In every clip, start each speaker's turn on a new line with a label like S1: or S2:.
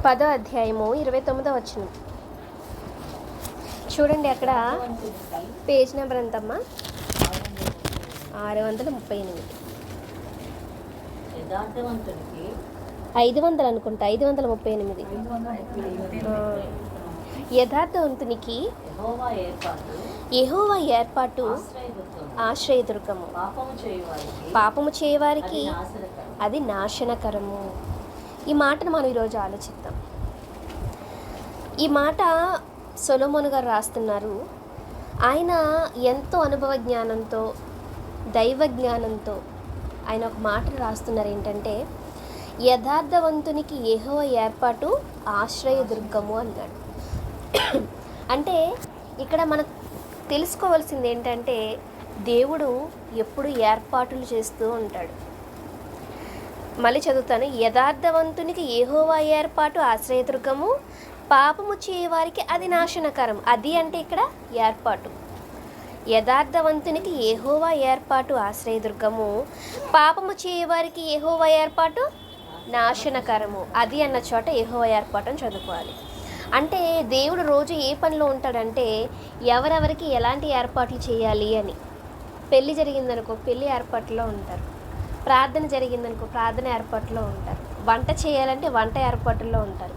S1: 10వ అధ్యాయము 29వ వచనం చూడండి. అక్కడ పేజ్ నెంబర్ ఎంతమ్మా? 638. 500 అనుకుంటా. 538. యథార్థవంతునికి యెహోవా ఏర్పాటు ఆశ్రయదుర్గము, పాపము చేయవారికి అది నాశనకరము. ఈ మాటను మనం ఈరోజు ఆలోచిద్దాం. ఈ మాట సొలొమోను గారు రాస్తున్నారు. ఆయన ఎంతో అనుభవ జ్ఞానంతో, దైవ జ్ఞానంతో ఆయన ఒక మాటను రాస్తున్నారు. ఏంటంటే, యథార్థవంతునికి యెహోవా ఏర్పాటు ఆశ్రయదుర్గము అన్నాడు. అంటే ఇక్కడ మనం తెలుసుకోవాల్సింది ఏంటంటే, దేవుడు ఎప్పుడు ఏర్పాట్లు చేస్తూ ఉంటాడు. మళ్ళీ చదువుతాను. యథార్థవంతునికి యెహోవా ఏర్పాటు ఆశ్రయదుర్గము, పాపము చేయవారికి అది నాశనకరం. అది అంటే ఇక్కడ ఏర్పాటు. యథార్థవంతునికి యెహోవా ఏర్పాటు ఆశ్రయదుర్గము, పాపము చేయవారికి యెహోవా ఏర్పాటు నాశనకరము. అది అన్న చోట యెహోవా ఏర్పాటు అని చదువుకోవాలి. అంటే దేవుడు రోజు ఏ పనిలో ఉంటాడంటే, ఎవరెవరికి ఎలాంటి ఏర్పాట్లు చేయాలి అని. పెళ్ళి జరిగిందనుకో పెళ్ళి ఏర్పాట్లో ఉంటారు, ప్రార్థన జరిగిందనుకో ప్రార్థన ఏర్పాటులో ఉంటారు, వంట చేయాలంటే వంట ఏర్పాటుల్లో ఉంటారు.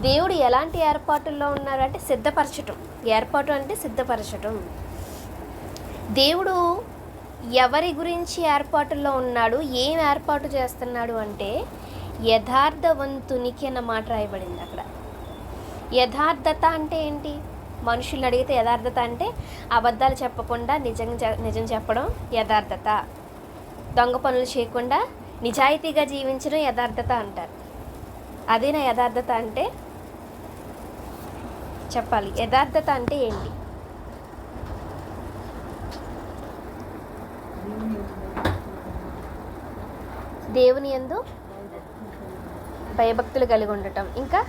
S1: దేవుడు ఎలాంటి ఏర్పాటుల్లో ఉన్నారు అంటే సిద్ధపరచటం. ఏర్పాటు అంటే సిద్ధపరచటం. దేవుడు ఎవరి గురించి ఏర్పాటుల్లో ఉన్నాడు, ఏం ఏర్పాటు చేస్తున్నాడు అంటే యథార్థవంతునికి అన్న మాట రాయబడింది అక్కడ. యథార్థత అంటే ఏంటి? మనుషుల్ని అడిగితే యథార్థత అంటే అబద్ధాలు చెప్పకుండా నిజం చెప్పడం యథార్థత. దొంగ పనులు చేయకుండా నిజాయితీగా జీవించడం యథార్థత అంటారు. అదేనా యథార్థత అంటే? చెప్పాలి. యథార్థత అంటే ఏంటి? దేవుని యందు భయభక్తులు కలిగి ఉండటం, ఇంకా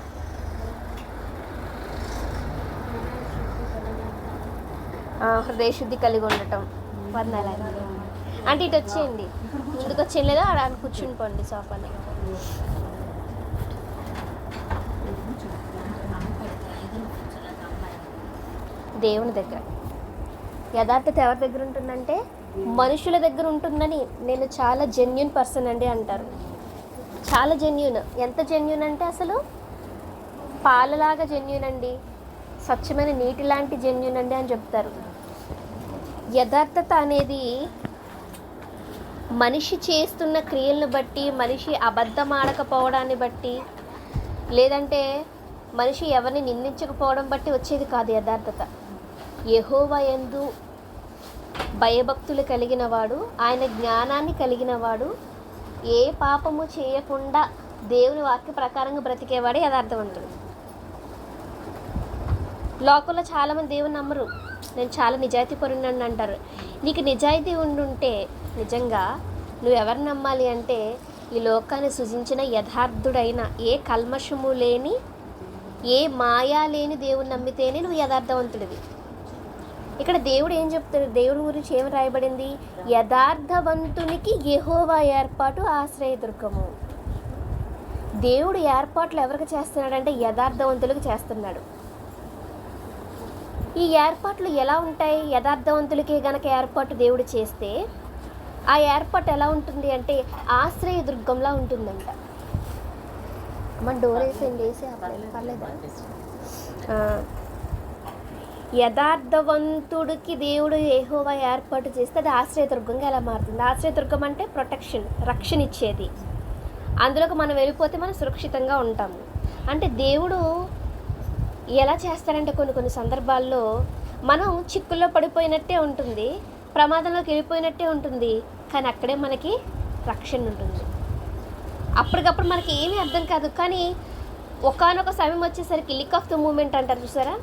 S1: హృదయశుద్ధి కలిగి ఉండటం. అంటే ఇటు వచ్చేయండి, ముందుకు వచ్చేయం లేదా అలా కూర్చుని పోండి సోఫాని. దేవుని దగ్గర యథార్థత ఎవరి దగ్గర ఉంటుందంటే మనుషుల దగ్గర ఉంటుందని. నేను చాలా జెన్యూన్ పర్సన్ అండి అంటారు. చాలా జెన్యూన్. ఎంత జెన్యూన్ అంటే అసలు పాలలాగా జెన్యూన్ అండి, స్వచ్ఛమైన నీటి లాంటి జెన్యూన్ అండి అని చెప్తారు. యథార్థత అనేది మనిషి చేస్తున్న క్రియలను బట్టి, మనిషి అబద్ధం ఆడకపోవడాన్ని బట్టి, లేదంటే మనిషి ఎవరిని నిందించకపోవడం బట్టి వచ్చేది కాదు యథార్థత. యెహోవా యందు భయభక్తులు కలిగిన వాడు, ఆయన జ్ఞానాన్ని కలిగిన వాడు, ఏ పాపము చేయకుండా దేవుని వాక్య ప్రకారంగా బ్రతికేవాడే యథార్థవంతుడు. లోకంలో చాలామంది దేవుని నమ్మరు. నేను చాలా నిజాయితీ పరుణ్ణి అంటారు. నీకు నిజాయితీ ఉండుంటే నిజంగా నువ్వు ఎవరిని నమ్మాలి అంటే ఈ లోకాన్ని సృజించిన యథార్థుడైన, ఏ కల్మషము లేని, ఏ మాయా లేని దేవుని నమ్మితేనే నువ్వు యథార్థవంతుడివి. ఇక్కడ దేవుడు ఏం చెప్తాడు? దేవుడి గురించి ఏమి రాయబడింది? యథార్థవంతునికి యెహోవా ఏర్పాటు ఆశ్రయదుర్గము. దేవుడు ఏర్పాట్లు ఎవరికి చేస్తున్నాడంటే యథార్థవంతులకు చేస్తున్నాడు. ఈ ఏర్పాట్లు ఎలా ఉంటాయి? యథార్థవంతులకే గనక ఏర్పాటు దేవుడు చేస్తే ఆ ఏర్పాటు ఎలా ఉంటుంది అంటే ఆశ్రయదుర్గంలా ఉంటుందంట. మన డోర్ వేసి పర్లేదా? యథార్థవంతుడికి దేవుడు యెహోవా ఏర్పాటు చేస్తే అది ఆశ్రయదుర్గంగా ఎలా మారుతుంది? ఆశ్రయదుర్గం అంటే ప్రొటెక్షన్, రక్షణ ఇచ్చేది. అందులోకి మనం వెళ్ళిపోతే మనం సురక్షితంగా ఉంటాము. అంటే దేవుడు ఎలా చేస్తారంటే కొన్ని సందర్భాల్లో మనం చిక్కుల్లో పడిపోయినట్టే ఉంటుంది, ప్రమాదంలోకి వెళ్ళిపోయినట్టే ఉంటుంది, కానీ అక్కడే మనకి రక్షణ ఉంటుంది. అప్పటికప్పుడు మనకి ఏమీ అర్థం కాదు, కానీ ఒకానొక సమయం వచ్చేసరికి లిక్ ఆఫ్ ద మూమెంట్ అంటారు చూసారా,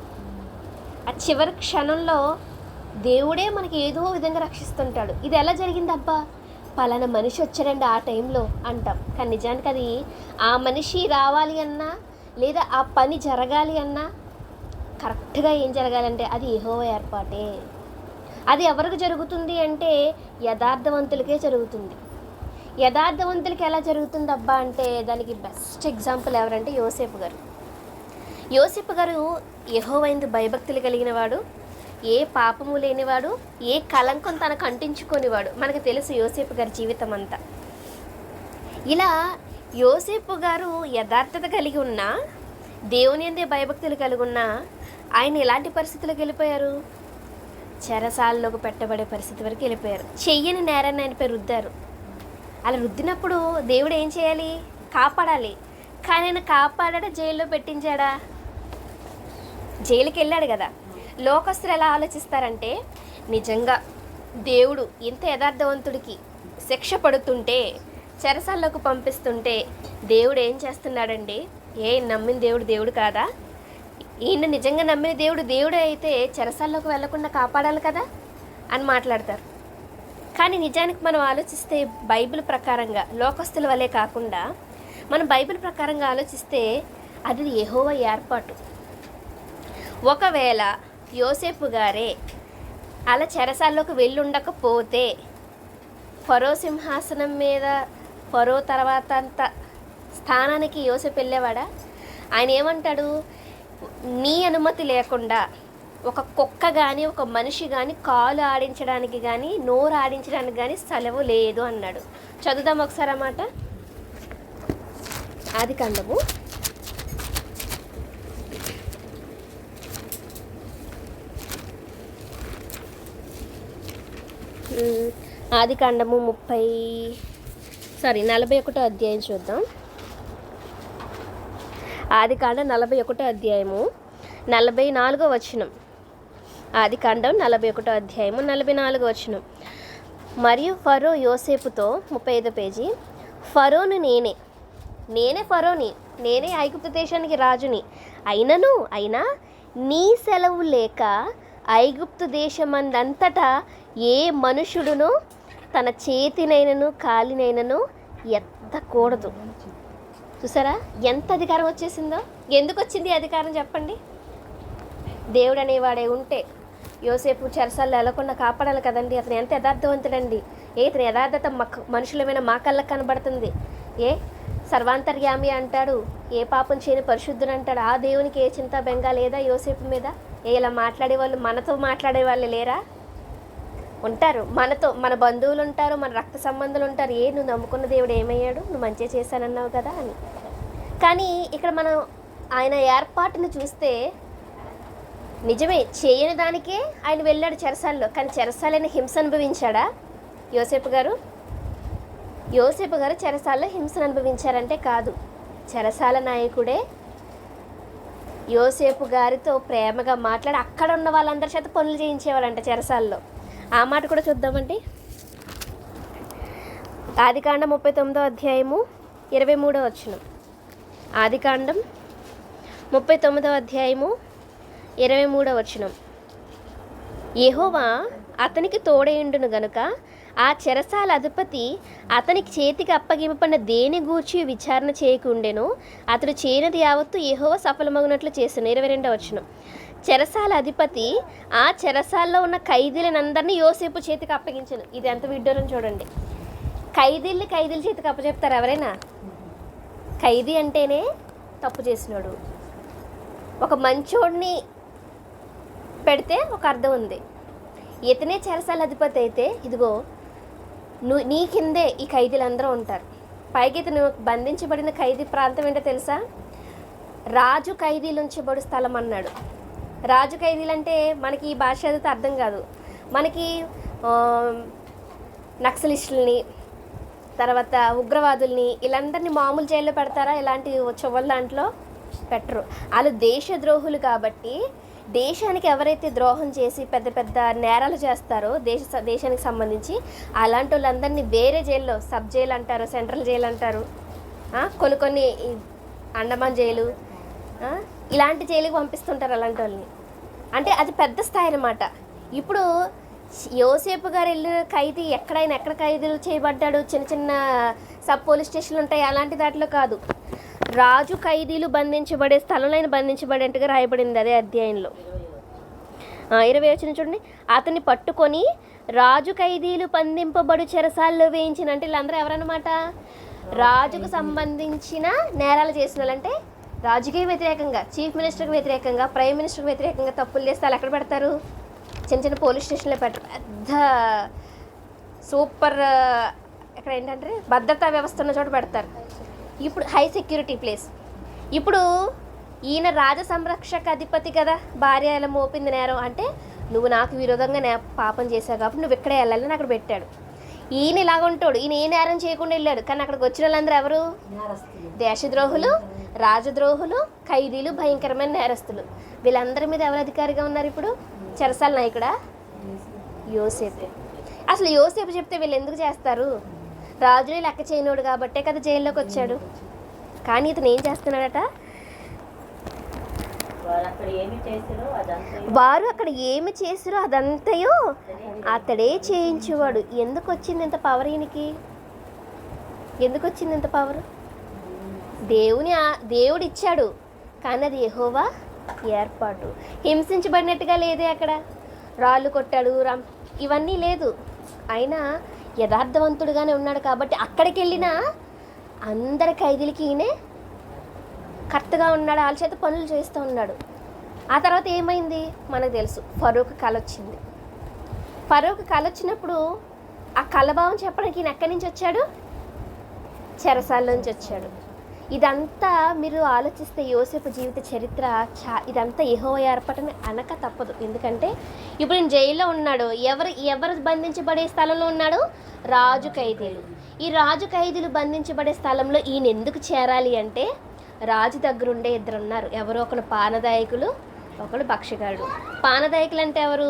S1: ఆ చివరి క్షణంలో దేవుడే మనకి ఏదో విధంగా రక్షిస్తుంటాడు. ఇది ఎలా జరిగింది? అబ్బా పలానా మనిషి వచ్చాడండి ఆ టైంలో అంటాం, కానీ నిజానికి అది ఆ మనిషి రావాలి అన్నా, లేదా ఆ పని జరగాలి అన్నా కరెక్ట్గా ఏం జరగాలంటే అది యెహోవా ఏర్పాటే. అది ఎవరికి జరుగుతుంది అంటే యథార్థవంతులకే జరుగుతుంది. యథార్థవంతులకి ఎలా జరుగుతుందబ్బా అంటే దానికి బెస్ట్ ఎగ్జాంపుల్ ఎవరంటే యోసేపు గారు. యోసేపు గారు యెహోవాయందు భయభక్తులు కలిగిన వాడు, ఏ పాపము లేనివాడు, ఏ కళంకం తనకు అంటించుకోనివాడు. మనకు తెలుసు యోసేపు గారి జీవితం అంతా. ఇలా యోసేపు గారు యథార్థత కలిగి ఉన్నా, దేవుని యందే భయభక్తులు కలిగి ఉన్నా, ఆయన ఎలాంటి పరిస్థితులకు వెళ్ళిపోయారు? చెరసాలలోకి పెట్టబడే పరిస్థితి వరకు వెళ్ళిపోయారు. చెయ్యని నేరాన్ని ఆయనపై రుద్దారు. అలా రుద్దినప్పుడు దేవుడు ఏం చేయాలి? కాపాడాలి. కానీ ఆయన కాపాడా, జైల్లో పెట్టించాడా? జైలుకి వెళ్ళాడు కదా. లోకస్తులు ఎలా ఆలోచిస్తారంటే, నిజంగా దేవుడు ఇంత యథార్థవంతుడికి శిక్ష పడుతుంటే, చెరసాల్లోకి పంపిస్తుంటే దేవుడు ఏం చేస్తున్నాడండి? నమ్మిన దేవుడు దేవుడు కాదా? ఈయన నిజంగా నమ్మిన దేవుడు దేవుడే అయితే చెరసాల్లోకి వెళ్లకుండా కాపాడాలి కదా అని మాట్లాడతారు. కానీ నిజానికి మనం ఆలోచిస్తే బైబిల్ ప్రకారంగా, లోకస్తుల వలె కాకుండా మనం బైబిల్ ప్రకారంగా ఆలోచిస్తే అది యెహోవా ఏర్పాటు. ఒకవేళ యోసేపు గారే అలా చెరసాల్లోకి వెళ్ళుండకపోతే ఫరో సింహాసనం మీద, ఫరో తర్వాత అంత స్థానానికి యోసేపు వెళ్ళేవాడా? ఆయన ఏమంటాడు? నీ అనుమతి లేకుండా ఒక కుక్క కానీ, ఒక మనిషి కానీ కాలు ఆడించడానికి కానీ, నోరు ఆడించడానికి కానీ సెలవు లేదు అన్నాడు. చదువుదాం ఒకసారి అన్నమాట. ఆదికాండము 41 అధ్యాయం చూద్దాం. ఆదికాండం 41 అధ్యాయము 44 వచనం. ఆదికాండం 41 అధ్యాయము 44 వచనం. మరియు ఫరో యోసేపుతో 35 పేజీ, ఫరోను నేనే ఫరోని, నేనే ఐగుప్తు దేశానికి రాజుని. అయినా నీ సెలవు లేక ఐగుప్తు దేశమందంతటా ఏ మనుషుడునో తన చేతినైనను కాలినైనను ఎత్తకూడదు. చూసారా ఎంత అధికారం వచ్చేసిందో? ఎందుకు వచ్చింది అధికారం చెప్పండి? దేవుడు అనేవాడే ఉంటే యోసేపు చెరసాల్లో వెళ్లకుండా కాపాడాలి కదండి. అతను ఎంత యథార్థవంతుడండి! ఇతని యథార్థత మనుషులమైన మా కళ్ళకు కనబడుతుంది. సర్వాంతర్యామి అంటాడు, ఏ పాపం చేయని పరిశుద్ధుడు అంటాడు. ఆ దేవునికి ఏ చింత బెంగ లేదా యోసేపు మీద? ఇలా మాట్లాడేవాళ్ళు మనతో మాట్లాడే వాళ్ళు లేరా? ఉంటారు. మనతో మన బంధువులు ఉంటారు, మన రక్త సంబంధాలు ఉంటారు. నువ్వు నమ్ముకున్న దేవుడు ఏమయ్యాడు? నువ్వు మంచిగా చేశానన్నావు కదా అని. కానీ ఇక్కడ మనం ఆయన ఏర్పాటును చూస్తే నిజమే, చేయని దానికే ఆయన వెళ్ళాడు చెరసాల్లో. కానీ చెరసాలైన హింస అనుభవించాడా యోసేపు గారు? యోసేపు గారు చెరసాల్లో హింసను అనుభవించారంటే కాదు. చెరసాల నాయకుడే యోసేపు గారితో ప్రేమగా మాట్లాడి అక్కడ ఉన్న వాళ్ళందరి చేత పనులు చేయించేవాడంట చెరసాల్లో. ఆ మాట కూడా చూద్దామండి. ఆదికాండం 39 అధ్యాయము 23 వచనం. ఆదికాండం 39 అధ్యాయము 23 వచనం. యెహోవా అతనికి తోడేయుండును గనుక ఆ చెరసాల అధిపతి అతనికి చేతికి అప్పగింపబడిన దేని గూర్చి విచారణ చేయకుండెను. అతడు చేయనది యావత్తు యెహోవా సఫలమగునట్లు చేసెను. 22 వచనం. చెరసాల అధిపతి ఆ చెరసాల్లో ఉన్న ఖైదీలందరినీ యోసేపు చేతికి అప్పగించను. ఇది ఎంత విడ్డూరం చూడండి. ఖైదీల చేతికి అప్పచెప్తారు ఎవరైనా? ఖైదీ అంటేనే తప్పు చేసినాడు. ఒక మంచోడిని పెడితే ఒక అర్థం ఉంది. ఇతనే చెరసాల అధిపతి అయితే ఇదిగో నీ కిందే ఈ ఖైదీలందరూ ఉంటారు. పైకి ఇతను బంధించబడిన ఖైదీ ప్రాంతం ఏంటో తెలుసా? రాజు ఖైదీలు ఉంచబడు స్థలం అన్నాడు. రాజు ఖైదీలు అంటే మనకి ఈ భాష చదివితే అర్థం కాదు. మనకి నక్సలిస్టులని, తర్వాత ఉగ్రవాదుల్ని, వీళ్ళందరినీ మామూలు జైల్లో పెడతారా? ఇలాంటి చెవుల దాంట్లో పెట్టరు. వాళ్ళు దేశద్రోహులు కాబట్టి దేశానికి ఎవరైతే ద్రోహం చేసి పెద్ద పెద్ద నేరాలు చేస్తారో దేశానికి సంబంధించి అలాంటి వాళ్ళందరినీ వేరే జైల్లో, సబ్ జైలు అంటారు, సెంట్రల్ జైలు అంటారు, కొన్ని అండమాన్ జైలు, ఇలాంటి జైలుకి పంపిస్తుంటారు అలాంటి వాళ్ళని. అంటే అది పెద్ద స్థాయి అన్నమాట. ఇప్పుడు యోసేపు గారు వెళ్ళిన ఖైదీ ఎక్కడ ఖైదీలు చేయబడ్డాడు? చిన్న చిన్న సబ్ పోలీస్ స్టేషన్లు ఉంటాయి, అలాంటి దాంట్లో కాదు. రాజు ఖైదీలు బంధించబడే స్థలంలో ఆయన బంధించబడేట్టుగా రాయబడింది అదే అధ్యాయంలో. 20 చూడండి. అతన్ని పట్టుకొని రాజు ఖైదీలు బంధింపబడు చెరసాల్లో వేయించిన. అంటే వీళ్ళందరూ ఎవరన్నమాట? రాజుకు సంబంధించిన నేరాలు చేసిన వాళ్ళు. అంటే రాజుకి వ్యతిరేకంగా, చీఫ్ మినిస్టర్కి వ్యతిరేకంగా, ప్రైమ్ మినిస్టర్కి వ్యతిరేకంగా తప్పులు చేస్తే వాళ్ళు ఎక్కడ పెడతారు? చిన్న చిన్న పోలీస్ స్టేషన్లో పెట్టరు. పెద్ద సూపర్ ఇక్కడ ఏంటంటే భద్రతా వ్యవస్థ ఉన్న చోట పెడతారు. ఇప్పుడు హై సెక్యూరిటీ ప్లేస్. ఇప్పుడు ఈయన రాజ సంరక్షక అధిపతి కదా, భార్య ఎలా మోపింది నేరం అంటే నువ్వు నాకు విరోధంగా పాపం చేశావు కాబట్టి నువ్వు ఇక్కడే వెళ్ళాలని అక్కడ పెట్టాడు. ఈయన ఇలాగ ఉంటాడు. ఈయన ఏ నేరం చేయకుండా వెళ్ళాడు, కానీ అక్కడికి వచ్చిన వాళ్ళందరూ ఎవరు? దేశద్రోహులు, రాజద్రోహులు, ఖైదీలు, భయంకరమైన నేరస్తులు. వీళ్ళందరి మీద ఎవరు అధికారిగా ఉన్నారు ఇప్పుడు? చెరసాల నాయకుడా? యోసేపు. అసలు యోసేపు చెప్తే వీళ్ళు ఎందుకు చేస్తారు? రాజుని లెక్క చేయనోడు కాబట్టే కదా జైల్లోకి వచ్చాడు. కానీ ఇతను ఏం చేస్తున్నాడట? వారు అక్కడ ఏమి చేసిరో అదంతయో అతడే చేయించేవాడు. ఎందుకు వచ్చింది ఇంత పవర్ ఈయనకి? ఎందుకు వచ్చింది ఇంత పవర్? దేవుడు ఇచ్చాడు, కానీ అది యెహోవా ఏర్పాటు. హింసించబడినట్టుగా లేదే అక్కడ. రాళ్ళు కొట్టాడు, ఇవన్నీ లేదు. అయినా యథార్థవంతుడుగానే ఉన్నాడు కాబట్టి అక్కడికి వెళ్ళినా అందరి ఖైదీలకి ఈయనే కరెక్ట్గా ఉన్నాడు, వాళ్ళ చేత పనులు చేస్తూ ఉన్నాడు. ఆ తర్వాత ఏమైంది మనకు తెలుసు. ఫరోకు కళ వచ్చింది. ఫరోకు కళ వచ్చినప్పుడు ఆ కళభావం చెప్పడానికి ఈయన ఎక్కడి నుంచి వచ్చాడు? చెరసాల్లోంచి వచ్చాడు. ఇదంతా మీరు ఆలోచిస్తే యోసేపు జీవిత చరిత్ర ఇదంతా యెహోవా ఏర్పాటుని అనక తప్పదు. ఎందుకంటే ఇప్పుడు ఈయన జైల్లో ఉన్నాడు. ఎవరు బంధించబడే స్థలంలో ఉన్నాడు? రాజు ఖైదీలు. ఈ రాజు ఖైదీలు బంధించబడే స్థలంలో ఈయన ఎందుకు చేరాలి అంటే రాజు దగ్గరుండే ఇద్దరు ఉన్నారు. ఎవరో ఒకరు పానదాయకులు, ఒకడు భక్ష్యకారుడు. పానదాయకులు అంటే ఎవరు?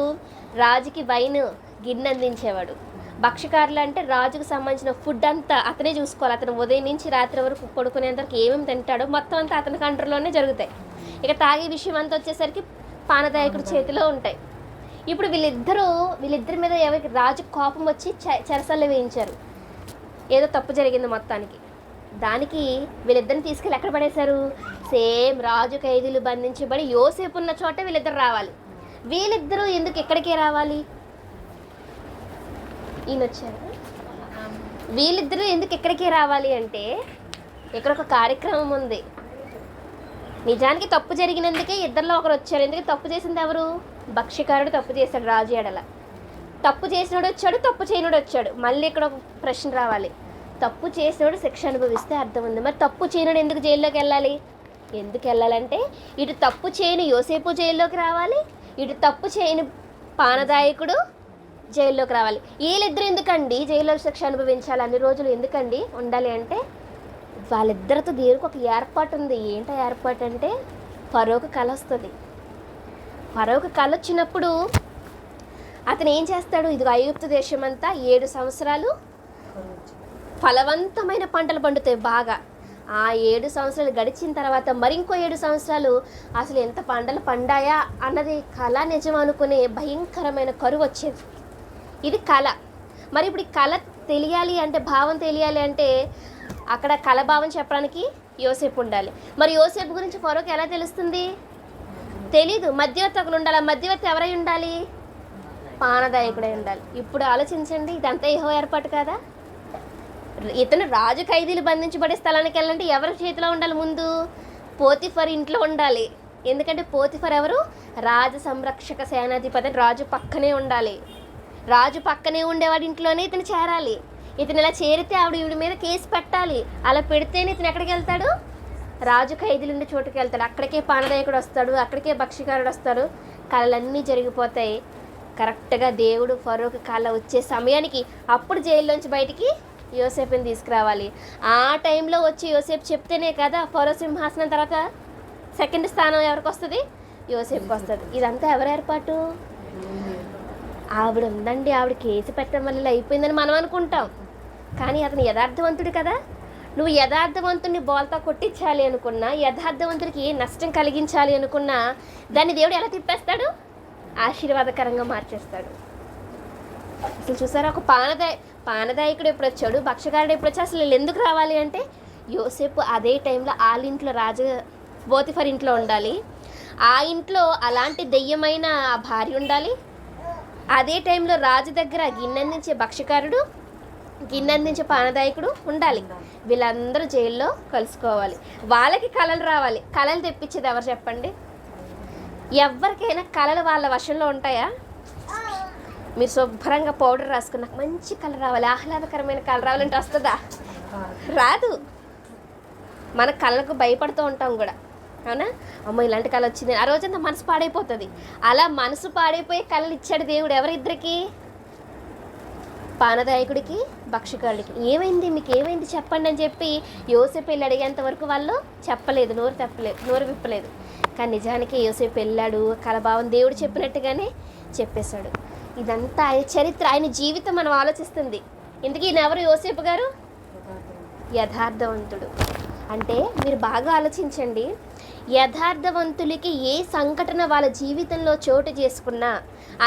S1: రాజుకి వైన్ గిన్నె అందించేవాడు. భక్ష్యకారులు అంటే రాజుకు సంబంధించిన ఫుడ్ అంతా అతనే చూసుకోవాలి. అతను ఉదయం నుంచి రాత్రి వరకు పడుకునేంతవరకు ఏమేమి తింటాడో మొత్తం అంతా అతని కంట్రోల్లోనే జరుగుతాయి. ఇక తాగే విషయం అంతా వచ్చేసరికి పానదాయకుడి చేతిలో ఉంటాయి. ఇప్పుడు వీళ్ళిద్దరి మీద ఎవరికి రాజు కోపం వచ్చి చెరసాల్లో వేయించారు. ఏదో తప్పు జరిగింది మొత్తానికి. దానికి వీళ్ళిద్దరిని తీసుకెళ్ళి ఎక్కడ పడేశారు? సేమ్ రాజు ఖైదీలు బంధించబడి యోసేపు ఉన్న చోట వీళ్ళిద్దరు రావాలి. వీళ్ళిద్దరూ ఎందుకు ఎక్కడికే రావాలి? ఈయన వచ్చారు. వీళ్ళిద్దరూ ఎందుకు ఎక్కడికే రావాలి అంటే ఇక్కడ ఒక కార్యక్రమం ఉంది. నిజానికి తప్పు జరిగినందుకే ఇద్దరిలో ఒకరు వచ్చారు. ఎందుకు తప్పు చేసింది ఎవరు? భక్ష్యకారుడు తప్పు చేశాడు రాజు ఎడల. తప్పు చేసినోడు వచ్చాడు, తప్పు చేయనోడు వచ్చాడు. మళ్ళీ ఇక్కడ ఒక ప్రశ్న రావాలి. తప్పు చేసినోడు శిక్ష అనుభవిస్తే అర్థం ఉంది. మరి తప్పు చేయనోడు ఎందుకు జైల్లోకి వెళ్ళాలి? ఎందుకు వెళ్ళాలంటే ఇటు తప్పు చేయని యోసేపు జైల్లోకి రావాలి, ఇటు తప్పు చేయని పానదాయకుడు జైల్లోకి రావాలి. వీళ్ళిద్దరు ఎందుకండి జైల్లో శిక్ష అనుభవించాలి? అన్ని రోజులు ఎందుకండి ఉండాలి అంటే వాళ్ళిద్దరితో దేవుడికి ఒక ఏర్పాటు ఉంది. ఏంటో ఏర్పాటు అంటే ఫరోకు కళ వస్తుంది. ఫరోకు కళ వచ్చినప్పుడు అతను ఏం చేస్తాడు? ఇదిగో ఐగుప్తు దేశం అంతా 7 సంవత్సరాలు ఫలవంతమైన పంటలు పండుతాయి బాగా. ఆ 7 సంవత్సరాలు గడిచిన తర్వాత మరింకో 7 సంవత్సరాలు అసలు ఎంత పంటలు పండాయా అన్నది కళ నిజం అనుకునే భయంకరమైన కరువు వచ్చేది. ఇది కళ. మరి ఇప్పుడు ఈ కళ తెలియాలి అంటే, భావం తెలియాలి అంటే అక్కడ కళ భావం చెప్పడానికి యోసేపు ఉండాలి. మరి యోసేపు గురించి ఫరోకు ఎలా తెలుస్తుంది? తెలీదు. మధ్యవర్తి ఒకరు ఉండాలి. మధ్యవర్తి ఎవరై ఉండాలి? పానదాయకుడై ఉండాలి. ఇప్పుడు ఆలోచించండి, ఇదంతా యెహోవా ఏర్పాటు కాదా? ఇతను రాజు ఖైదీలు బంధించబడే స్థలానికి వెళ్ళాలంటే ఎవరి చేతిలో ఉండాలి? ముందు పోతిఫర్ ఇంట్లో ఉండాలి. ఎందుకంటే పోతిఫర్ ఎవరు? రాజ సంరక్షక సేనాధిపతి. రాజు పక్కనే ఉండాలి. రాజు పక్కనే ఉండేవాడి ఇంట్లోనే ఇతను చేరాలి. ఇతను ఇలా చేరితే ఈవిడ మీద కేసు పెట్టాలి. అలా పెడితేనే ఇతను ఎక్కడికి వెళ్తాడు? రాజు ఖైదీలు ఉండే చోటుకి వెళ్తాడు. అక్కడికే పానదాయకుడు వస్తాడు, అక్కడికే భక్ష్యకారుడు వస్తాడు. కళలన్నీ జరిగిపోతాయి. కరెక్ట్గా దేవుడు ఫరోకు కళ వచ్చే సమయానికి అప్పుడు జైల్లోంచి బయటికి యోసేపుని తీసుకురావాలి. ఆ టైంలో వచ్చి యోసేపు చెప్తేనే కదా ఫరో సింహాసనం తర్వాత సెకండ్ స్థానం ఎవరికి వస్తుంది? యోసేపుకి వస్తుంది. ఇదంతా ఎవరి ఏర్పాటు? ఆవిడ ఉందండి, ఆవిడ కేసు పెట్టడం వల్ల అయిపోయిందని మనం అనుకుంటాం. కానీ అతను యథార్థవంతుడు కదా. నువ్వు యథార్థవంతుడిని బోల్తా కొట్టించాలి అనుకున్నా, యథార్థవంతుడికి నష్టం కలిగించాలి అనుకున్నా దాన్ని దేవుడు ఎలా తిప్పేస్తాడు? ఆశీర్వాదకరంగా మార్చేస్తాడు. అసలు చూసారా, ఒక పానదాయకుడు ఎప్పుడు వచ్చాడు, భక్ష్యకారుడు ఎప్పుడు వచ్చాడు? అసలు ఎందుకు రావాలి అంటే యోసేపు అదే టైంలో వాళ్ళ ఇంట్లో పోతిఫర్ ఇంట్లో ఉండాలి. ఆ ఇంట్లో అలాంటి దెయ్యమైన ఆ భార్య ఉండాలి. అదే టైంలో రాజు దగ్గర గిన్నెందించే భక్ష్యకారుడు, గిన్నెందించే పానదాయకుడు ఉండాలి. వీళ్ళందరూ జైల్లో కలుసుకోవాలి. వాళ్ళకి కళలు రావాలి. కళలు తెప్పించేది ఎవరు చెప్పండి? ఎవరికైనా కళలు వాళ్ళ వశంలో ఉంటాయా? మీరు శుభ్రంగా పౌడర్ రాసుకుని నాకు మంచి కలర్ రావాలి, ఆహ్లాదకరమైన కలర్ రావాలంటే వస్తుందా? రాదు. మన కళ్ళకు భయపడుతూ ఉంటాం కూడా, అవునా? అమ్మ ఇలాంటి కళ వచ్చింది, ఆ రోజంతా మనసు పాడైపోతుంది. అలా మనసు పాడైపోయే కళలు ఇచ్చాడు దేవుడు ఎవరిద్దరికి? పానదాయకుడికి, భక్ష్యకారుడికి. ఏమైంది, మీకు ఏమైంది చెప్పండి అని చెప్పి యోసేపు వెళ్ళి అడిగేంత వరకు వాళ్ళు చెప్పలేదు, నోరు విప్పలేదు. కానీ నిజానికి యోసేపు వెళ్ళాడు, కలభావం దేవుడు చెప్పినట్టుగానే చెప్పేశాడు. ఇదంతా ఆయన చరిత్ర, ఆయన జీవితం మనం ఆలోచిస్తుంది. ఇందుకు ఈయన ఎవరు? యోసేపు గారు యథార్థవంతుడు. అంటే మీరు బాగా ఆలోచించండి, యథార్థవంతులకి ఏ సంఘటన వాళ్ళ జీవితంలో చోటు చేసుకున్నా,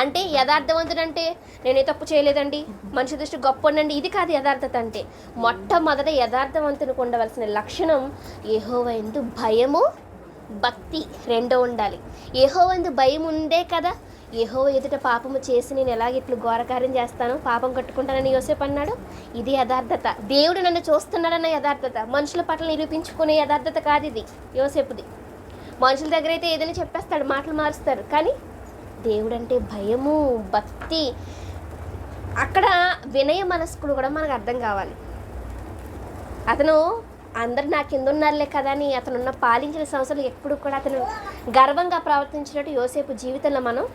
S1: అంటే యథార్థవంతుడు అంటే నేనే తప్పు చేయలేదండి, మనిషి దృష్టి గొప్ప ఉండండి, ఇది కాదు యథార్థత అంటే. మొట్టమొదట యథార్థవంతునికి ఉండవలసిన లక్షణం యెహోవా యందు భయము, భక్తి రెండో ఉండాలి. యెహోవా యందు భయం ఉండే కదా యెహోవా ఎదుట పాపము చేసి నేను ఎలాగ ఇట్లు ఘోరకార్యం చేస్తాను, పాపం కట్టుకుంటానని యోసేపు అన్నాడు. ఇది యథార్థత. దేవుడు నన్ను చూస్తున్నాడన్న యథార్థత, మనుషుల పట్ల నిరూపించుకునే యథార్థత కాదు ఇది యోసేపుది. మనుషుల దగ్గర అయితే ఏదైనా చెప్పేస్తాడు, మాటలు మారుస్తారు. కానీ దేవుడు అంటే భయము, భక్తి. అక్కడ వినయ మనస్కుడు కూడా మనకు అర్థం కావాలి. అతను అందరు నా కింద ఉన్నారులే కదా అని అతనున్న పాలించిన సంవత్సరాలు ఎప్పుడు కూడా అతను గర్వంగా ప్రవర్తించినట్టు యోసేపు జీవితంలో మనం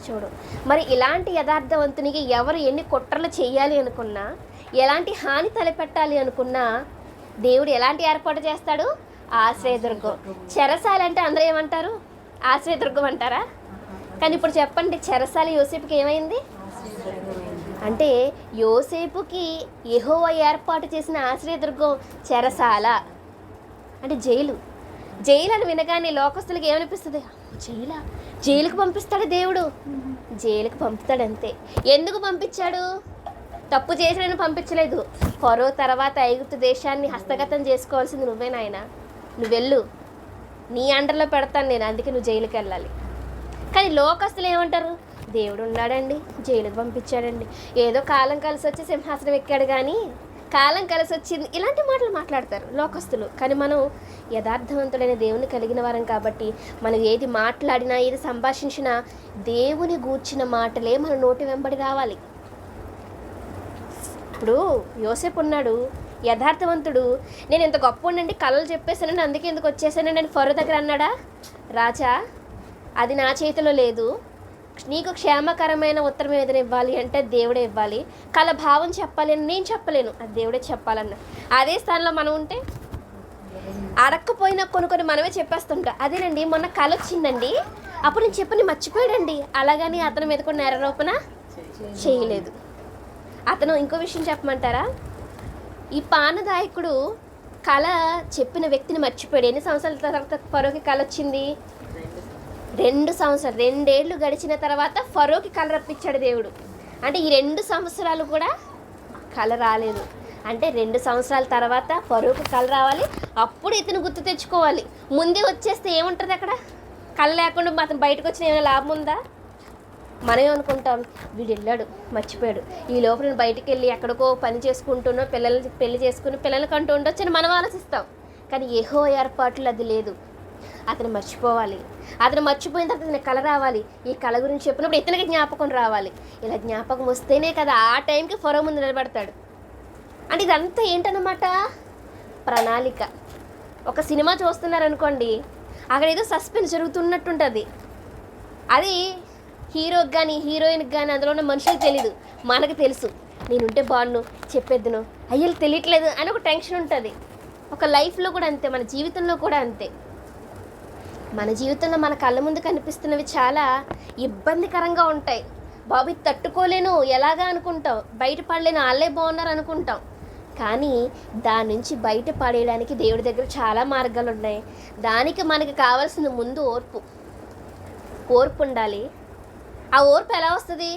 S1: చూడు. మరి ఇలాంటి యథార్థవంతునికి ఎవరు ఎన్ని కుట్రలు చేయాలి అనుకున్నా, ఎలాంటి హాని తలపెట్టాలి అనుకున్నా దేవుడు ఎలాంటి ఏర్పాటు చేస్తాడు? ఆశ్రయదుర్గం. చెరసాల అంటే అందరూ ఏమంటారు? ఆశ్రయదుర్గం అంటారా? కానీ ఇప్పుడు చెప్పండి, చెరసాల యోసేపుకి ఏమైంది? అంటే యోసేపుకి యెహోవా ఏర్పాటు చేసిన ఆశ్రయదుర్గం చెరసాల అంటే జైలు. జైలు అని వినగానే లోకస్తులకి ఏమనిపిస్తుంది? జైలుకు పంపిస్తాడు దేవుడు, జైలుకు పంపుతాడు అంతే. ఎందుకు పంపించాడు? తప్పు చేసినని పంపించలేదు. ఫరో తర్వాత ఐగుప్తు దేశాన్ని హస్తగతం చేసుకోవాల్సింది నువ్వే నాయన, నువ్వు వెళ్ళు, నీ అండర్లో పెడతాను నేను, అందుకే నువ్వు జైలుకి వెళ్ళాలి. కానీ లోకస్తులు ఏమంటారు? దేవుడు ఉన్నాడండి, జైలుకు పంపించాడండి, ఏదో కాలం కలిసి వచ్చి సింహాసనం ఎక్కాడు కానీ కాలం కలిసి వచ్చింది, ఇలాంటి మాటలు మాట్లాడతారు లోకస్తులు. కానీ మనం యథార్థవంతుడైన దేవుని కలిగిన వారం కాబట్టి మనం ఏది మాట్లాడినా, ఏది సంభాషించినా దేవుని గూర్చిన మాటలే మన నోటి వెంబడి రావాలి. ఇప్పుడు యోసేపు ఉన్నాడు, యథార్థవంతుడు. నేను ఎంత గొప్ప ఉండండి, కళలు చెప్పేశానండి, అందుకే ఎందుకు వచ్చేసానండి అని ఫరో దగ్గర అన్నాడా? రాజా, అది నా చేతిలో లేదు, నీకు క్షేమకరమైన ఉత్తరం ఏదైనా ఇవ్వాలి అంటే దేవుడే ఇవ్వాలి, కళ భావం చెప్పాలి అని నేను చెప్పలేను, అది దేవుడే చెప్పాలన్న. అదే స్థానంలో మనం ఉంటే అడక్కపోయినా కొన్ని మనమే చెప్పేస్తుంటాం. అదేనండి మొన్న కళ వచ్చిందండి, అప్పుడు నేను చెప్పని మర్చిపోయాడండి, అలాగని అతని మీద కూడా నేరారోపణ చేయలేదు. అతను ఇంకో విషయం చెప్పమంటారా? ఈ పానదాయకుడు కళ చెప్పిన వ్యక్తిని మర్చిపోయాడు. ఎన్ని సంవత్సరాల తర్వాత ఫరోకి కళ వచ్చింది? 2 సంవత్సరాలు, 2 ఏళ్ళు గడిచిన తర్వాత ఫరోకి కళ రప్పించాడు దేవుడు. అంటే ఈ 2 సంవత్సరాలు కూడా కళ రాలేదు. అంటే 2 సంవత్సరాల తర్వాత ఫరోకి కళ రావాలి, అప్పుడు ఇతను గుర్తు తెచ్చుకోవాలి. ముందే వచ్చేస్తే ఏముంటుంది అక్కడ? కళ లేకుండా అతను బయటకు వచ్చిన ఏమైనా లాభం ఉందా? మనం అనుకుంటాం, వీడు వెళ్ళాడు మర్చిపోయాడు, ఈ లోపల నేను బయటికి వెళ్ళి ఎక్కడికో పని చేసుకుంటున్నా, పిల్లల్ని పెళ్లి చేసుకుని పిల్లలకి అంటూ ఉండొచ్చు అని మనం ఆలోచిస్తాం. కానీ యెహోవా ఏర్పాట్లు అది లేదు. అతను మర్చిపోవాలి, అతను మర్చిపోయిన తర్వాత ఇతను కళ రావాలి, ఈ కళ గురించి చెప్పినప్పుడు ఇతనికి జ్ఞాపకం రావాలి. ఇలా జ్ఞాపకం వస్తేనే కదా ఆ టైంకి ఫరో ముందు నిలబడతాడు. అంటే ఇదంతా ఏంటన్నమాట? ప్రణాళిక. ఒక సినిమా చూస్తున్నారనుకోండి, అక్కడ ఏదో సస్పెన్స్ జరుగుతున్నట్టుంటుంది. అది హీరోకి కానీ హీరోయిన్కి కానీ అందులో ఉన్న మనుషులకు తెలీదు, మనకు తెలుసు. నేనుంటే బాగున్నాను, చెప్పేద్దును, అయ్యలు తెలియట్లేదు అని ఒక టెన్షన్ ఉంటుంది. ఒక లైఫ్లో కూడా అంతే, మన జీవితంలో కూడా అంతే. మన జీవితంలో మన కళ్ళ ముందు కనిపిస్తున్నవి చాలా ఇబ్బందికరంగా ఉంటాయి. బాబు ఇది తట్టుకోలేను ఎలాగా అనుకుంటాం, బయటపడలేను, వాళ్ళే బాగున్నారు అనుకుంటాం. కానీ దాని నుంచి బయట పడేయడానికి దేవుడి దగ్గర చాలా మార్గాలు ఉన్నాయి. దానికి మనకి కావాల్సిన ముందు ఓర్పు ఉండాలి. ఆ ఓర్పు ఎలా వస్తుంది?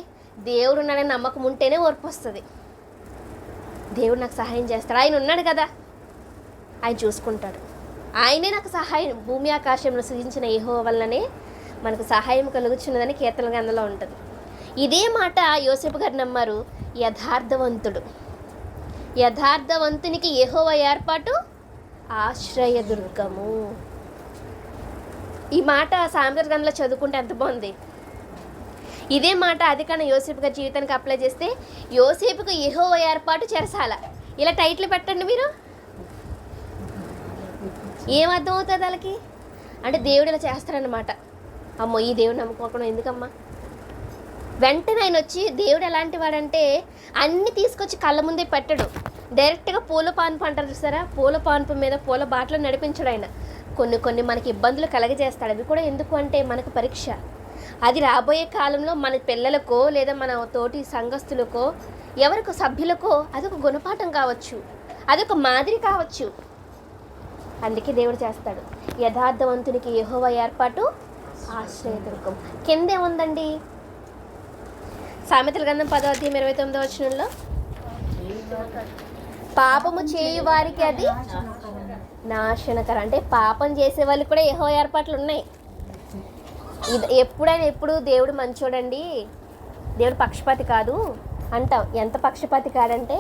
S1: దేవుడు ఉన్నాడని నమ్మకం ఉంటేనే ఓర్పు వస్తుంది. దేవుడు నాకు సహాయం చేస్తాడు, ఆయన ఉన్నాడు కదా, ఆయన చూసుకుంటాడు, ఆయనే నాకు సహాయం, భూమి ఆకాశంలో సృజించిన యెహోవా వల్లనే మనకు సహాయం కలుగుచున్నదని కీర్తన గ్రంథంలో ఉంటుంది. ఇదే మాట యోసేపు గారు నమ్మారు. యథార్థవంతుడు, యథార్థవంతునికి యెహోవా ఏర్పాటు ఆశ్రయదుర్గము. ఈ మాట సామెతల గ్రంథంలో చదువుకుంటే ఎంత బాగుంది. ఇదే మాట అధికాన యోసేపు గారి జీవితానికి అప్లై చేస్తే యోసేపుకు యెహోవా ఏర్పాటు చెరసాల. ఇలా టైటిల్ పెట్టండి మీరు, ఏమర్థం అవుతుంది వాళ్ళకి? అంటే దేవుడు ఇలా చేస్తారన్నమాట. అమ్మో ఈ దేవుడు నమ్ముకోకుండా ఎందుకమ్మా? వెంటనే ఆయన వచ్చి, దేవుడు ఎలాంటి వాడంటే అన్నీ తీసుకొచ్చి కళ్ళ ముందే పెట్టడు. డైరెక్ట్గా పూల పాన్పు అంటారు చూసారా, పూల పాన్పు మీద పూల బాటలు నడిపించడు ఆయన. కొన్ని మనకి ఇబ్బందులు కలగజేస్తాడు. అవి కూడా ఎందుకు అంటే మనకు పరీక్ష. అది రాబోయే కాలంలో మన పిల్లలకో లేదా మన తోటి సంఘస్థులకో ఎవరికో సభ్యులకో అదొక గుణపాఠం కావచ్చు, అదొక మాదిరి కావచ్చు. అందుకే దేవుడు చేస్తాడు. యథార్థవంతునికి యెహోవా ఏర్పాటు ఆశ్రయదుర్గం. కిందే ఉందండి సామెతల గ్రంథం 10వ అధ్యాయం 29వ వచనంలో, పాపము చేయు వారికి అది నాశనకరం. అంటే పాపం చేసే వాళ్ళకి కూడా యెహోవా ఏర్పాట్లు ఉన్నాయి. ఎప్పుడు దేవుడు మంచోడండి, దేవుడు పక్షపాతి కాదు అంటాం. ఎంత పక్షపాతి కాదంటే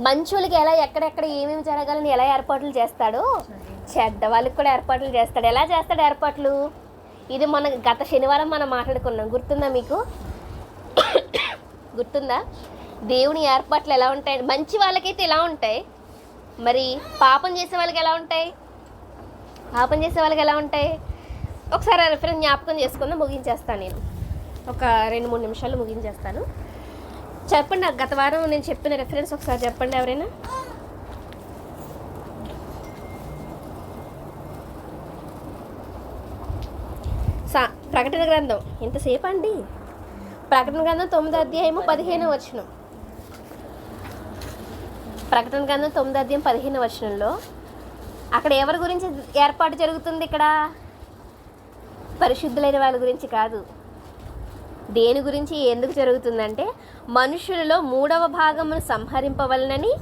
S1: మంచోళ్ళకి ఎలా ఎక్కడెక్కడ ఏమేమి జరగాలని ఎలా ఏర్పాట్లు చేస్తాడో చెడ్డ వాళ్ళకి కూడా ఏర్పాట్లు చేస్తాడు. ఎలా చేస్తాడు ఏర్పాట్లు? ఇది మన గత శనివారం మనం మాట్లాడుకున్నాం, గుర్తుందా మీకు? గుర్తుందా? దేవుని ఏర్పాట్లు ఎలా ఉంటాయి? మంచి వాళ్ళకైతే ఎలా ఉంటాయి, మరి పాపం చేసే వాళ్ళకి ఎలా ఉంటాయి? పాపం చేసే వాళ్ళకి ఎలా ఉంటాయి? ఒకసారి ఆ రిఫరెన్స్ జ్ఞాపకం చేసుకుందాం, ముగించేస్తాను. నేను ఒక 2-3 నిమిషాలు ముగించేస్తాను. చెప్పండి, నాకు గత వారం నేను చెప్పిన రిఫరెన్స్ ఒకసారి చెప్పండి ఎవరైనా. ప్రకటన గ్రంథం ఎంతసేపు అండి? ప్రకటన గ్రంథం 9వ అధ్యాయము 15వ వచనం. ప్రకటన గ్రంథం 9వ అధ్యాయం 15వ వచనంలో అక్కడ ఎవరి గురించి ఏర్పాటు జరుగుతుంది? ఇక్కడ పరిశుద్ధులైన వాళ్ళ గురించి కాదు. దేని గురించి ఎందుకు జరుగుతుందంటే, మనుషులలో 3వ భాగమును సంహరింపవలనని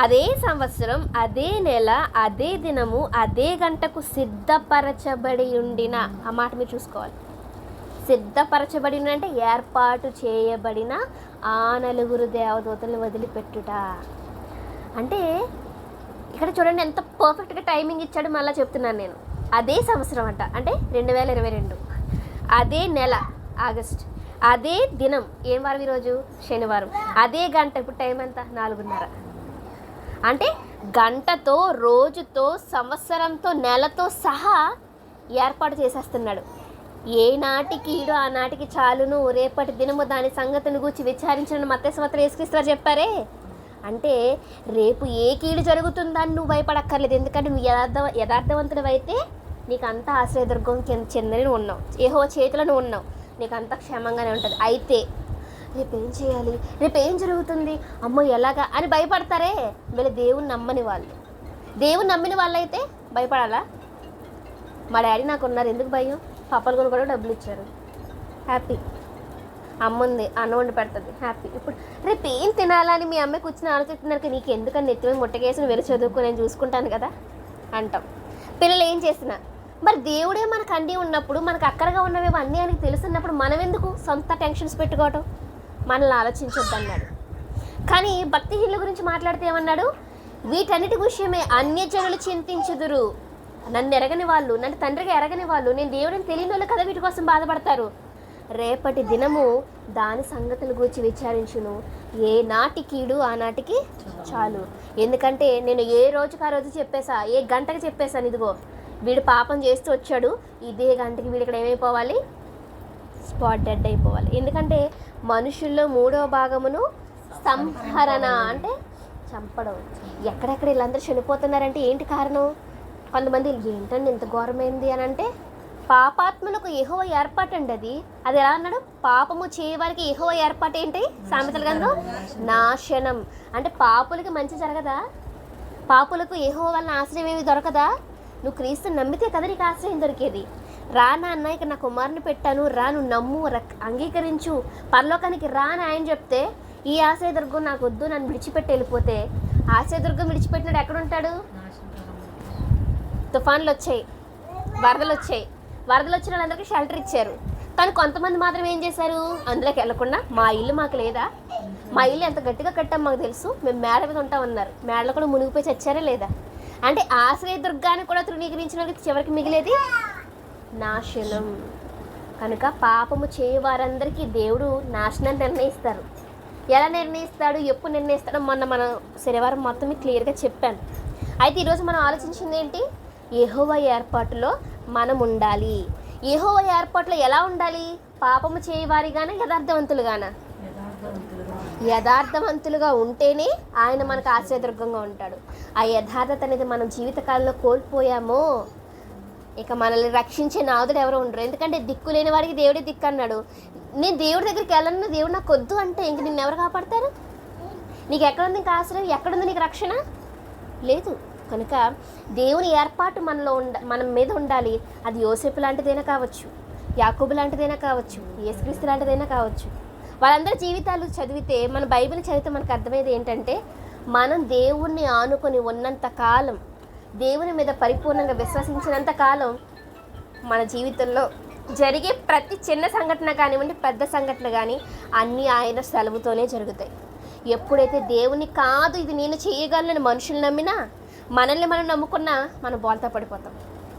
S1: అదే సంవత్సరం, అదే నెల, అదే దినము, అదే గంటకు సిద్ధపరచబడి ఉండిన. ఆ మాట మీరు చూసుకోవాలి. సిద్ధపరచబడిన అంటే ఏర్పాటు చేయబడిన ఆ 4 దేవదూతలను వదిలిపెట్టుట. అంటే ఇక్కడ చూడండి ఎంత పర్ఫెక్ట్గా టైమింగ్ ఇచ్చాడు. మళ్ళీ చెప్తున్నాను నేను, అదే సంవత్సరం అంట, అంటే 2022, అదే నెల ఆగస్ట్, అదే దినం ఏం వారం ఈరోజు? శనివారం. అదే గంట, ఇప్పుడు టైం ఎంత? 4:30. అంటే గంటతో, రోజుతో, సంవత్సరంతో, నెలతో సహా ఏర్పాటు చేసేస్తున్నాడు. ఏ నాటికి ఈడు ఆ నాటికి చాలును, రేపటి దినము దాని సంగతిని గూర్చి విచారించిన మత్తయి సువార్తలో యేసుక్రీస్తు వారు చెప్పారే. అంటే రేపు ఏ కీడు జరుగుతుందని నువ్వు భయపడక్కర్లేదు. ఎందుకంటే నువ్వు యథార్థవంతుడు అయితే నీకు అంతా ఆశ్రయదుర్గం చెందని ఉన్నావు, యెహోవా చేతులను ఉన్నావు, నీకు అంతా క్షేమంగానే ఉంటుంది. అయితే రేపు ఏం చేయాలి, రేపు ఏం జరుగుతుంది, అమ్మో ఎలాగా అని భయపడతారే వీళ్ళు దేవుని నమ్మని వాళ్ళు. దేవుని నమ్మిన వాళ్ళు అయితే భయపడాలా? మా డాడీ నాకు ఉన్నారు, ఎందుకు భయం? పప్పలు కొని కూడా డబ్బులు ఇచ్చారు, హ్యాపీ. అమ్మ ఉంది, అన్నం వండి పెడుతుంది, హ్యాపీ. ఇప్పుడు రేపు ఏం తినాలని మీ అమ్మాయి కూర్చొని ఆలోచిస్తున్నారు, నీకు ఎందుకని నెత్తి మీద ముట్టకేసి నువ్వు వెళ్ళి చదువుకో, నేను చూసుకుంటాను కదా అంటాం. పిల్లలు ఏం చేసినా, మరి దేవుడే మనకు అన్నీ ఉన్నప్పుడు, మనకు అక్కరగా ఉన్నవి అన్నీ అని తెలుసున్నప్పుడు మనం ఎందుకు సొంత టెన్షన్స్ పెట్టుకోవటం? మనల్ని ఆలోచించొద్దు అన్నాడు. కానీ భక్తిహీనుల గురించి మాట్లాడితే ఏమన్నాడు? వీటన్నిటి విషయమే అన్యజనులు చింతించుదురు. నన్ను ఎరగని వాళ్ళు, నన్ను తండ్రిగా ఎరగని వాళ్ళు, నేను దేవుడిని తెలియని వాళ్ళు కదా వీటి కోసం బాధపడతారు. రేపటి దినము దాని సంగతుల గురించి విచారించును, ఏ నాటి కీడు ఆ నాటికి చాలు. ఎందుకంటే నేను ఏ రోజుకి ఆ రోజు చెప్పేసా, ఏ గంటకి చెప్పేశాను, ఇదిగో వీడు పాపం చేస్తూ వచ్చాడు, ఇదే గంటకి వీడు ఇక్కడ ఏమైపోవాలి? స్పాట్ డెడ్ అయిపోవాలి. ఎందుకంటే మనుషుల్లో 3వ భాగమును సంహరణ అంటే చంపడం. ఎక్కడెక్కడ వీళ్ళందరూ చనిపోతున్నారంటే ఏంటి కారణం? కొంతమంది ఏంటండి ఇంత ఘోరమైంది అని అంటే, పాపాత్ములకు యెహోవా ఏర్పాటు అండి. అది ఎలా అన్నాడు? పాపము చేయవారికి యెహోవా ఏర్పాటు ఏంటి? సామెతల గ్రంథం నాశనం. అంటే పాపులకి మంచి జరగదా? పాపులకు యెహోవా వలన ఆశ్రయం ఏమి దొరకదా? నువ్వు క్రీస్తుని నమ్మితే కదా నీకు ఆశ్రయం దొరికేది. రా నాన్న, ఇక నా కుమారుని పెట్టాను, రా, నువ్వు నమ్ము, అంగీకరించు, పరలోకానికి రా అని ఆయన చెప్తే, ఈ ఆశ్రయదుర్గం నాకు వద్దు, నన్ను విడిచిపెట్టి వెళ్ళిపోతే, ఆశ్రయదుర్గం విడిచిపెట్టినాడు ఎక్కడుంటాడు? తుఫాన్లు వచ్చాయి, వరదలు వచ్చాయి. వరదలు వచ్చిన వాళ్ళందరికీ షెల్టర్ ఇచ్చారు. కానీ కొంతమంది మాత్రం ఏం చేశారు, అందులోకి వెళ్లకుండా మా ఇల్లు మాకు లేదా, మా ఇల్లు ఎంత గట్టిగా కట్టాం మాకు తెలుసు, మేము మేడ మీద ఉంటామన్నారు. మేడలో కూడా మునిగిపోయి చచ్చారా లేదా? అంటే ఆశ్రయదుర్గాన్ని కూడా తృణీకరించిన వాళ్ళకి చివరికి మిగిలేది నాశనం. కనుక పాపము చేయవారందరికీ దేవుడు నాశనాన్ని నిర్ణయిస్తారు. ఎలా నిర్ణయిస్తాడు, ఎప్పుడు నిర్ణయిస్తాడో మన శనివారం మొత్తం క్లియర్గా చెప్పాను. అయితే ఈరోజు మనం ఆలోచించింది ఏంటి, యెహోవా ఏర్పాటులో మనం ఉండాలి. యెహోవా ఏర్పాటులో ఎలా ఉండాలి? పాపము చేయవారిగానా, యథార్థవంతులుగానా? యథార్థవంతులుగా ఉంటేనే ఆయన మనకు ఆశ్రయదుర్గంగా ఉంటాడు. ఆ యథార్థత అనేది మనం జీవితకాలంలో కోల్పోయామో ఇక మనల్ని రక్షించే నాదుడు ఎవరు ఉండరు. ఎందుకంటే దిక్కు లేని వాడికి దేవుడే దిక్కు అన్నాడు. నేను దేవుడి దగ్గరికి వెళ్ళను, దేవుడు నాకు వద్దు అంటే ఇంక నిన్ను ఎవరు కాపాడతారు? నీకు ఎక్కడుంది ఇంకా ఆశ్రయం, ఎక్కడుంది నీకు రక్షణ? లేదు. కనుక దేవుని ఏర్పాటు మన మీద ఉండాలి. అది యోసేపు లాంటిదైనా కావచ్చు, యాకోబు లాంటిదైనా కావచ్చు, యేసుక్రీస్తు లాంటిదైనా కావచ్చు. వాళ్ళందరి జీవితాలు చదివితే, మన బైబిల్ చదివితే మనకు అర్థమయ్యేది ఏంటంటే, మనం దేవుణ్ణి ఆనుకొని ఉన్నంత కాలం, దేవుని మీద పరిపూర్ణంగా విశ్వసించినంత కాలం మన జీవితంలో జరిగే ప్రతి చిన్న సంఘటన కానివ్వండి, పెద్ద సంఘటన కానీ అన్నీ ఆయన సెలవుతోనే జరుగుతాయి. ఎప్పుడైతే దేవుని కాదు ఇది నేను చేయగలనని మనుషులు నమ్మినా, మనల్ని మనం నమ్ముకున్నా మనం బోల్తా పడిపోతాం,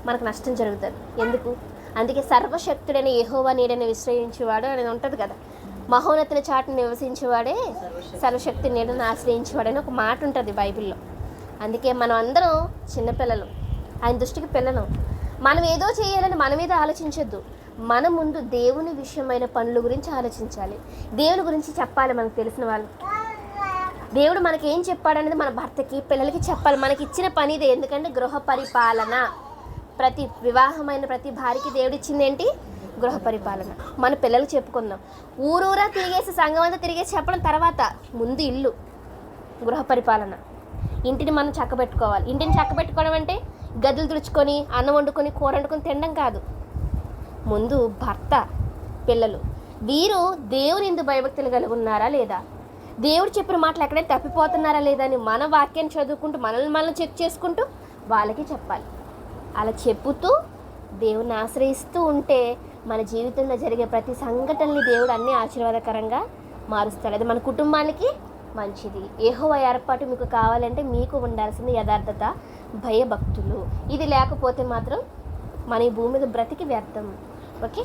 S1: మనకు నష్టం జరుగుతుంది. ఎందుకు? అందుకే సర్వశక్తుడైన యెహోవా నీడని విశ్రయించేవాడు అనేది ఉంటుంది కదా, మహోన్నతుని చాటును నివసించేవాడే సర్వశక్తి నీడను ఆశ్రయించేవాడని ఒక మాట ఉంటుంది బైబిల్లో. అందుకే మనం అందరం చిన్నపిల్లలు, ఆయన దృష్టికి పిల్లలు. మనం ఏదో చేయాలని మన మీద ఆలోచించొద్దు. మన ముందు దేవుని విషయమైన పనుల గురించి ఆలోచించాలి. దేవుని గురించి చెప్పాలి మనకు తెలిసిన వాళ్ళు. దేవుడు మనకి ఏం చెప్పాడనేది మన భర్తకి, పిల్లలకి చెప్పాలి. మనకి ఇచ్చిన పని ఇదే. ఎందుకంటే గృహ పరిపాలన, ప్రతి వివాహమైన ప్రతి భార్యకి దేవుడు ఇచ్చింది ఏంటి? గృహ పరిపాలన. మన పిల్లలకి చెప్పుకుందాం. ఊరూరా తిరిగేసి, సంఘం అంతా తిరిగేసి చెప్పడం తర్వాత, ముందు ఇల్లు గృహ పరిపాలన. ఇంటిని మనం చక్కబెట్టుకోవాలి. ఇంటిని చక్కబెట్టుకోవడం అంటే గదులు తుడుచుకొని, అన్నం వండుకొని, కూర వండుకొని తినడం కాదు. ముందు భర్త, పిల్లలు, వీరు దేవుని యందు భయభక్తులు కలిగి ఉన్నారా లేదా, దేవుడు చెప్పిన మాటలు ఎక్కడైనా తప్పిపోతున్నారా లేదా అని మన వాక్యాన్ని చదువుకుంటూ, మనల్ని చెక్ చేసుకుంటూ వాళ్ళకి చెప్పాలి. అలా చెప్పుతూ దేవుని ఆశ్రయిస్తూ ఉంటే మన జీవితంలో జరిగే ప్రతి సంఘటనని దేవుడు అన్నీ ఆశీర్వాదకరంగా మారుస్తాడు. అది మన కుటుంబానికి మంచిది. యెహోవా ఏర్పాటు మీకు కావాలంటే మీకు ఉండాల్సింది యథార్థత, భయభక్తులు. ఇది లేకపోతే మాత్రం మన ఈ భూమి మీద బ్రతికి వ్యర్థం. ఓకే.